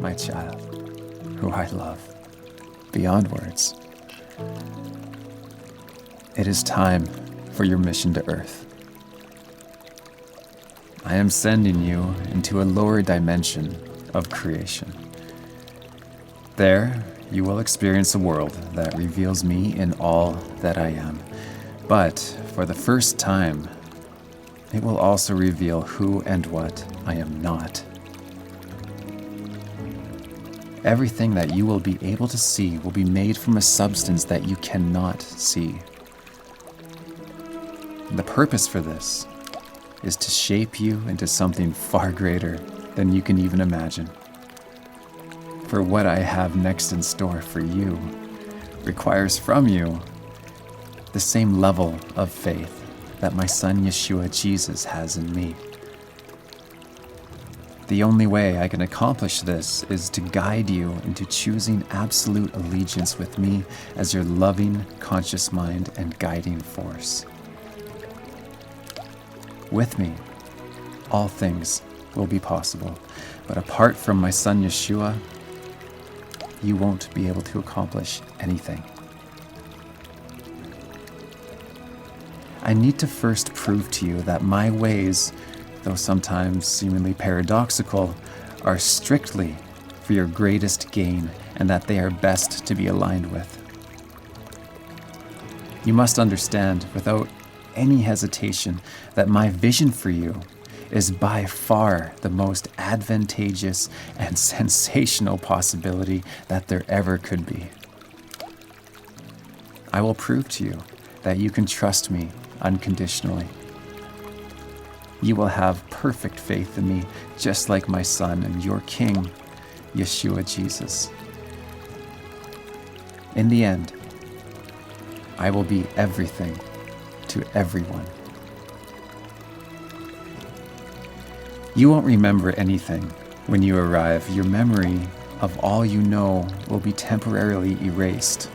my child, who I love beyond words. It is time for your mission to Earth. I am sending you into a lower dimension of creation. There, you will experience a world that reveals me in all that I am. But for the first time, it will also reveal who and what I am not. Everything that you will be able to see will be made from a substance that you cannot see. The purpose for this is to shape you into something far greater than you can even imagine. For what I have next in store for you requires from you the same level of faith that my son Yeshua Jesus has in me. The only way I can accomplish this is to guide you into choosing absolute allegiance with me as your loving, conscious mind and guiding force. With me, all things will be possible, but apart from my son Yeshua, you won't be able to accomplish anything. I need to first prove to you that my ways, though sometimes seemingly paradoxical, are strictly for your greatest gain and that they are best to be aligned with. You must understand, without any hesitation, that my vision for you is by far the most advantageous and sensational possibility that there ever could be. I will prove to you that you can trust me unconditionally. You will have perfect faith in me, just like my son and your king, Yeshua Jesus. In the end, I will be everything to everyone. You won't remember anything when you arrive. Your memory of all you know will be temporarily erased.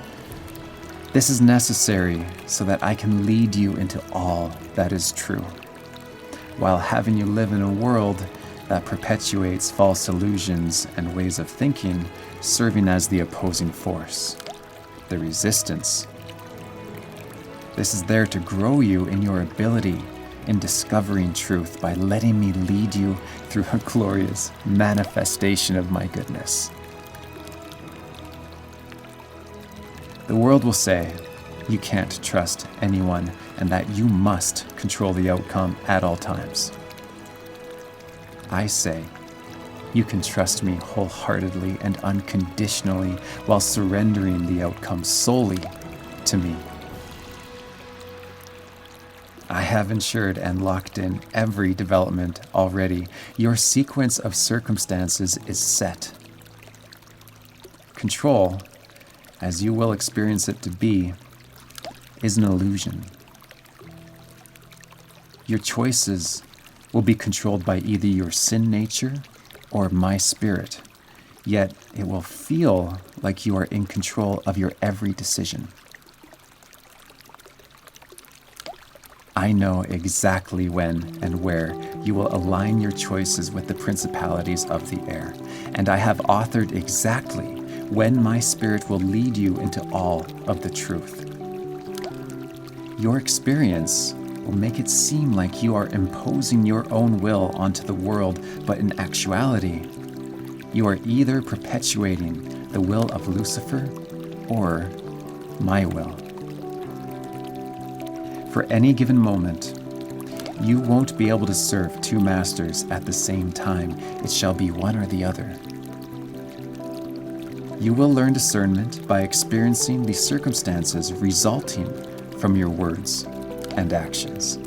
This is necessary so that I can lead you into all that is true, while having you live in a world that perpetuates false illusions and ways of thinking, serving as the opposing force, the resistance. This is there to grow you in your ability in discovering truth by letting me lead you through a glorious manifestation of my goodness. The world will say you can't trust anyone and that you must control the outcome at all times. I say you can trust me wholeheartedly and unconditionally while surrendering the outcome solely to me. I have ensured and locked in every development already. Your sequence of circumstances is set. Control, as you will experience it to be, is an illusion. Your choices will be controlled by either your sin nature or my spirit, yet it will feel like you are in control of your every decision. I know exactly when and where you will align your choices with the principalities of the air, and I have authored exactly when my spirit will lead you into all of the truth. Your experience will make it seem like you are imposing your own will onto the world, but in actuality, you are either perpetuating the will of Lucifer or my will. For any given moment, you won't be able to serve two masters at the same time. It shall be one or the other. You will learn discernment by experiencing the circumstances resulting from your words and actions.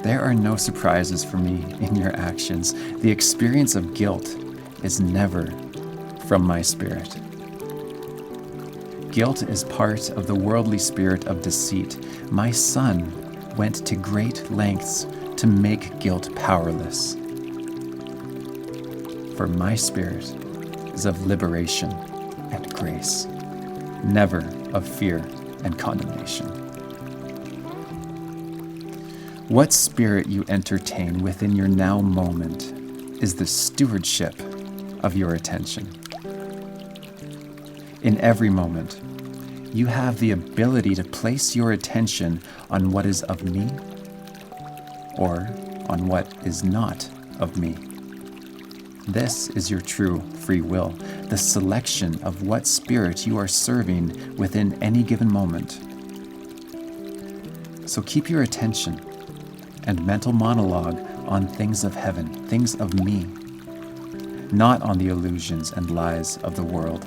There are no surprises for me in your actions. The experience of guilt is never from my spirit. Guilt is part of the worldly spirit of deceit. My son went to great lengths to make guilt powerless. For my spirit is of liberation and grace, never of fear and condemnation. What spirit you entertain within your now moment is the stewardship of your attention. In every moment, you have the ability to place your attention on what is of me or on what is not of me. This is your true free will, the selection of what spirit you are serving within any given moment. So keep your attention and mental monologue on things of heaven, things of me, not on the illusions and lies of the world.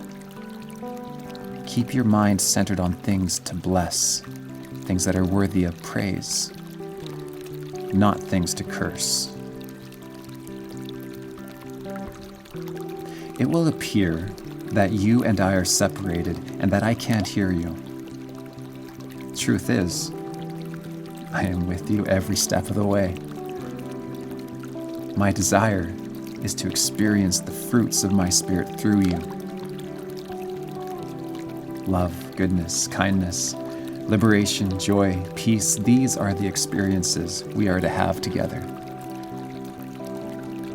Keep your mind centered on things to bless, things that are worthy of praise, not things to curse. It will appear that you and I are separated and that I can't hear you. Truth is, I am with you every step of the way. My desire is to experience the fruits of my Spirit through you. Love, goodness, kindness, liberation, joy, peace, these are the experiences we are to have together.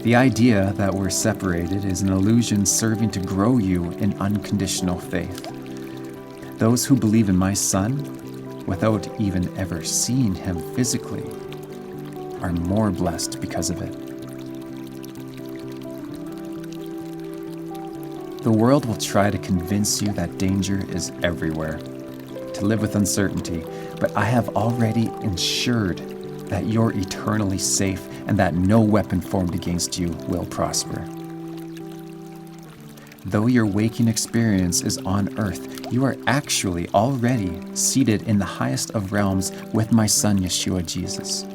The idea that we're separated is an illusion serving to grow you in unconditional faith. Those who believe in my Son, without even ever seeing him physically, are more blessed because of it. The world will try to convince you that danger is everywhere, to live with uncertainty, but I have already ensured that you're eternally safe and that no weapon formed against you will prosper. Though your waking experience is on earth, you are actually already seated in the highest of realms with my Son, Yeshua Jesus.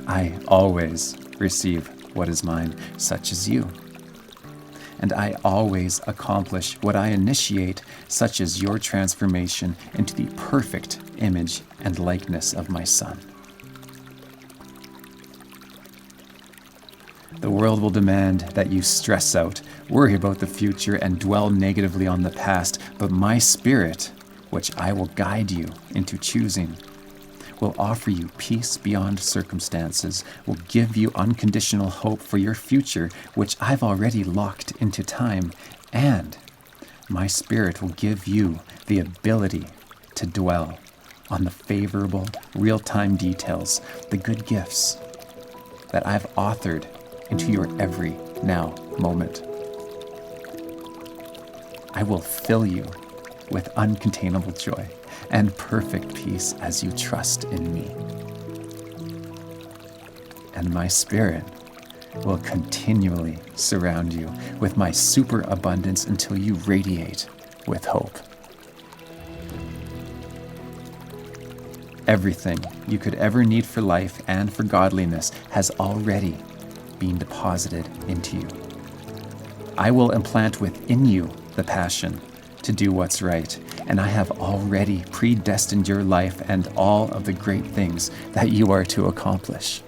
I always receive what is mine, such as you. And I always accomplish what I initiate, such as your transformation into the perfect image and likeness of my Son. The world will demand that you stress out, worry about the future, and dwell negatively on the past, but my Spirit, which I will guide you into choosing, will offer you peace beyond circumstances, will give you unconditional hope for your future, which I've already locked into time, and my Spirit will give you the ability to dwell on the favorable, real-time details, the good gifts that I've authored into your every now moment. I will fill you with uncontainable joy and perfect peace as you trust in me. And my Spirit will continually surround you with my superabundance until you radiate with hope. Everything you could ever need for life and for godliness has already been deposited into you. I will implant within you the passion to do what's right, and I have already predestined your life and all of the great things that you are to accomplish.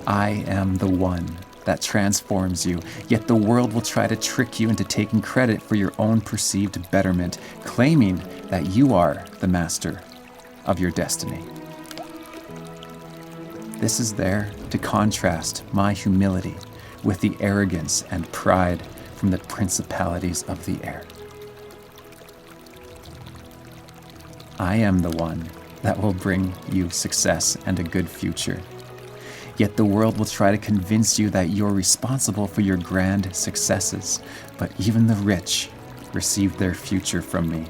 I am the one that transforms you, yet the world will try to trick you into taking credit for your own perceived betterment, claiming that you are the master of your destiny. This is there to contrast my humility with the arrogance and pride from the principalities of the air. I am the one that will bring you success and a good future. Yet the world will try to convince you that you're responsible for your grand successes, but even the rich receive their future from me.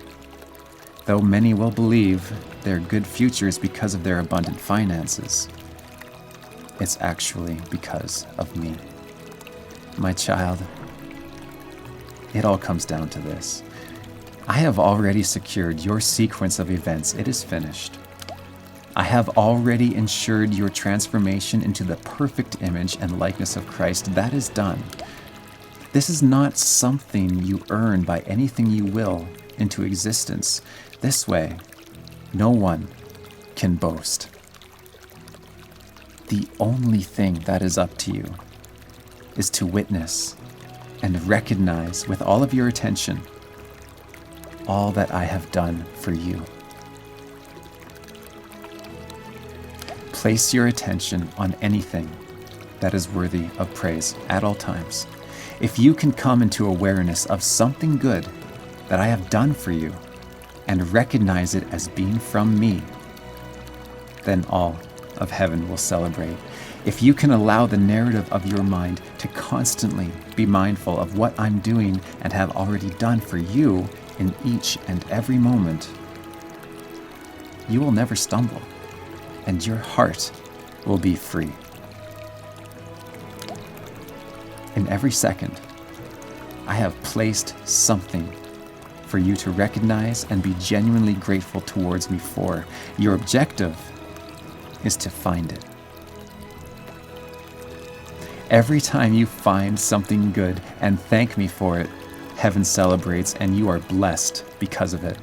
Though many will believe their good future is because of their abundant finances, it's actually because of me. My child, it all comes down to this. I have already secured your sequence of events. It is finished. I have already ensured your transformation into the perfect image and likeness of Christ. That is done. This is not something you earn by anything you will into existence. This way, no one can boast. The only thing that is up to you is to witness and recognize with all of your attention all that I have done for you. Place your attention on anything that is worthy of praise at all times. If you can come into awareness of something good that I have done for you and recognize it as being from me, then all of heaven will celebrate. If you can allow the narrative of your mind to constantly be mindful of what I'm doing and have already done for you in each and every moment, you will never stumble, and your heart will be free. In every second, I have placed something for you to recognize and be genuinely grateful towards me for. Your objective is to find it. Every time you find something good and thank me for it, heaven celebrates and you are blessed because of it.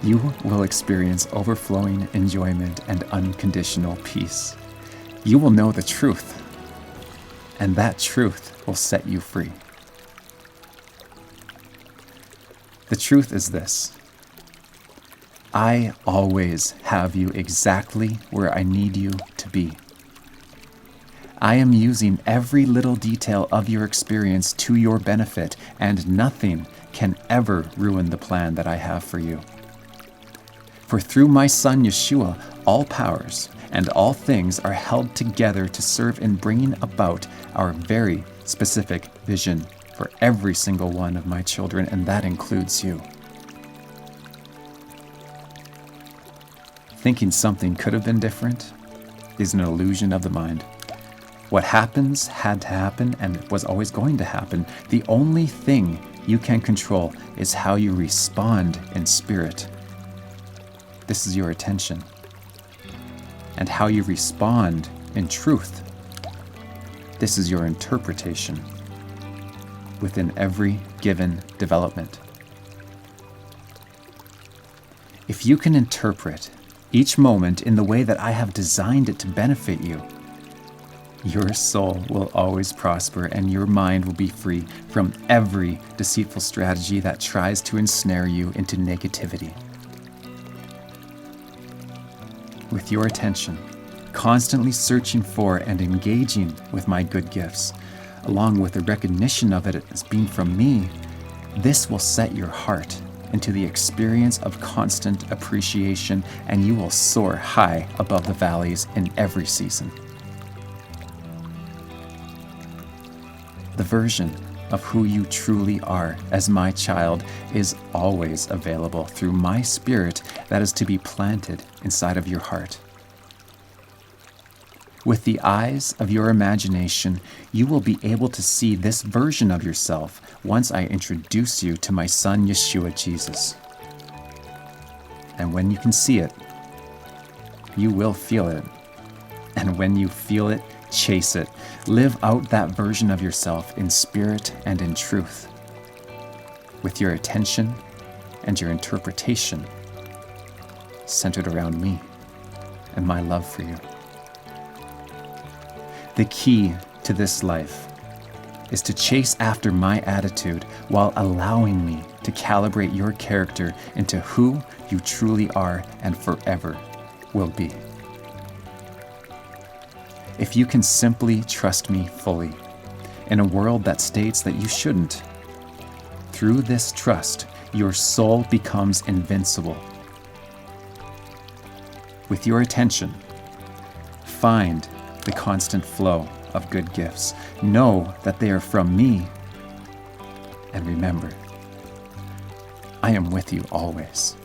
You will experience overflowing enjoyment and unconditional peace. You will know the truth, and that truth will set you free. The truth is this: I always have you exactly where I need you to be. I am using every little detail of your experience to your benefit, and nothing can ever ruin the plan that I have for you. For through my Son Yeshua, all powers and all things are held together to serve in bringing about our very specific vision for every single one of my children, and that includes you. Thinking something could have been different is an illusion of the mind. What happens had to happen and was always going to happen. The only thing you can control is how you respond in spirit. This is your attention. And how you respond in truth. This is your interpretation within every given development. If you can interpret each moment in the way that I have designed it to benefit you, your soul will always prosper and your mind will be free from every deceitful strategy that tries to ensnare you into negativity. With your attention, constantly searching for and engaging with my good gifts, along with the recognition of it as being from me, this will set your heart into the experience of constant appreciation, and you will soar high above the valleys in every season. The version of who you truly are as my child is always available through my spirit that is to be planted inside of your heart. With the eyes of your imagination, you will be able to see this version of yourself once I introduce you to my Son Yeshua Jesus. And when you can see it, you will feel it. And when you feel it, chase it. Live out that version of yourself in spirit and in truth, with your attention and your interpretation centered around me and my love for you. The key to this life is to chase after my attitude while allowing me to calibrate your character into who you truly are and forever will be. If you can simply trust me fully in a world that states that you shouldn't, through this trust, your soul becomes invincible. With your attention, find the constant flow of good gifts. Know that they are from me. And remember, I am with you always.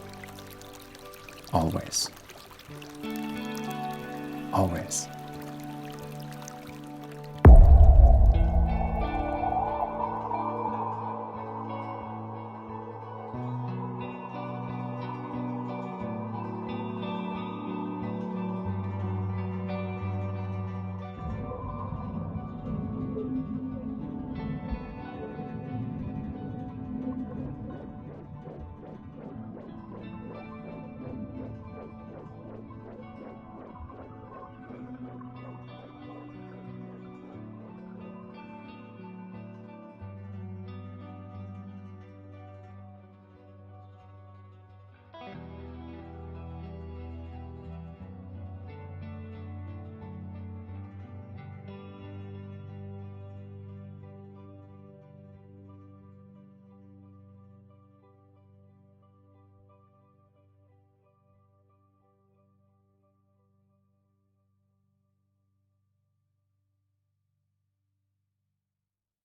Always. Always.